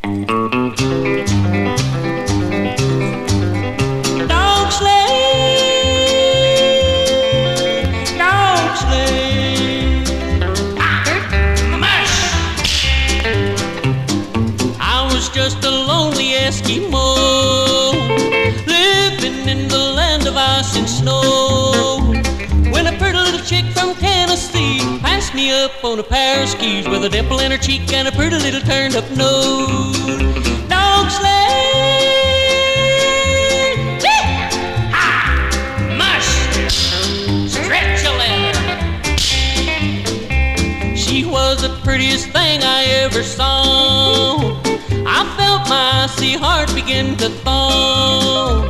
Dog sled, dog sled, mush. I was just a lonely Eskimo, living in the land of ice and snow, when a pretty little chick from Tennessee passed me up on a pair of skis with a dimple in her cheek and a pretty little turned up nose. Dog sled, mush, stretch a leather. She was the prettiest thing I ever saw. I felt my icy heart begin to thaw,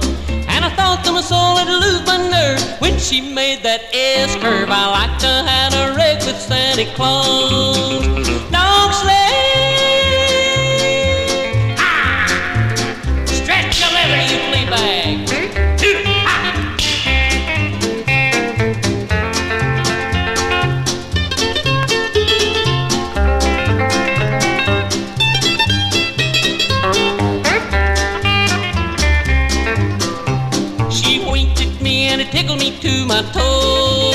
and I thought that my soul had lose my nerve when she made that S-curve. I like to have a wreck with Santa Claus. Dog sled, stretch a leather, you flea bag. And it tickled me to my toes.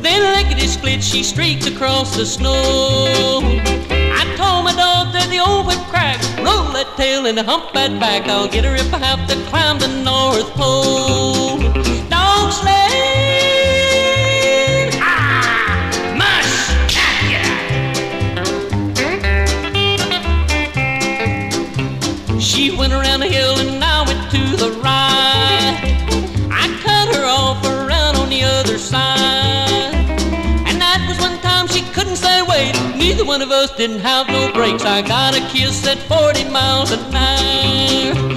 Then lickety-split she streaked across the snow. I told my dog that the old whip crack, roll that tail and hump that back. I'll get her if I have to climb the North Pole. Dog sled, mush, yeah. She went around the hill and I went to the right. Side. And that was one time she couldn't say wait. Neither one of us didn't have no brakes. I got a kiss at 40 miles an hour.